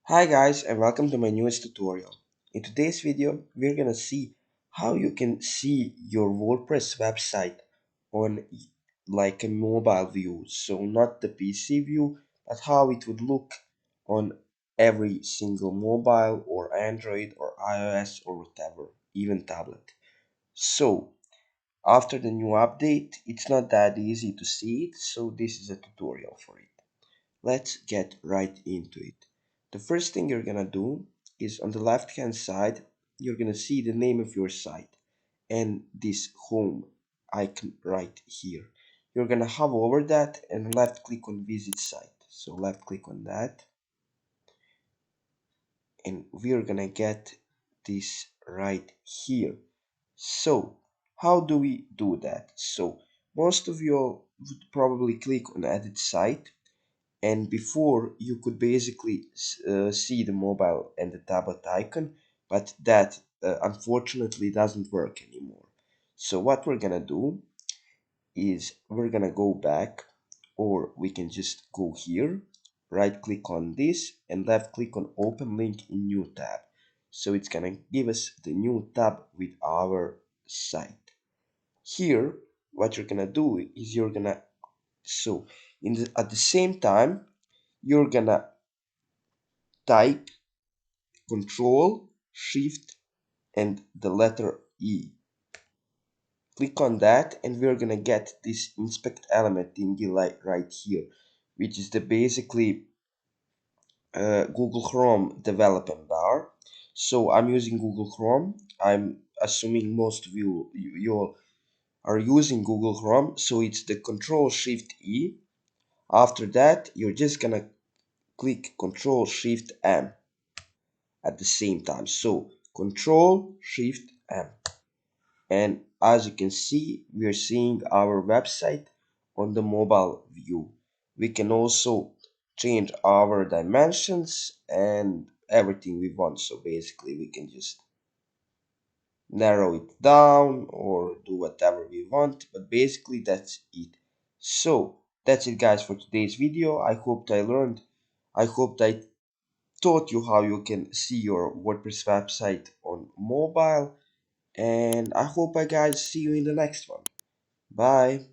Hi guys, and welcome to my newest tutorial. In today's video, we're gonna see how you can see your WordPress website on like a mobile view. So not the PC view, but how it would look on every single mobile or Android or iOS or whatever, even tablet. So after the new update, it's not that easy to see it, so this is a tutorial for it. Let's get right into it. The first thing you're gonna do is on the left hand side, you're gonna see the name of your site and this home icon right here. You're gonna hover over that and left click on visit site. So left click on that and we're gonna get this right here. So how do we do that? So most of you would probably click on edit site, and before you could basically see the mobile and the tablet icon, but that unfortunately doesn't work anymore. So what we're gonna do is we're gonna go back, or we can just go here, right click on this and left click on open link in new tab. So it's gonna give us the new tab with our site. Here what you're gonna do is you're gonna at the same time you're gonna type Control, Shift, and the letter E. Click on that, and we're gonna get this inspect element thingy right here, which is the basically Google Chrome development bar. So I'm using Google Chrome. I'm assuming most of you all are using Google Chrome. So it's the Control Shift E. After that, you're just gonna click Control Shift M at the same time. So Control Shift M. And as you can see, we are seeing our website on the mobile view. We can also change our dimensions and everything we want. So basically we can just narrow it down or do whatever we want, but basically that's it. So that's it guys for today's video. I hope I taught you how you can see your WordPress website on mobile, and I hope I guys see you in the next one. Bye.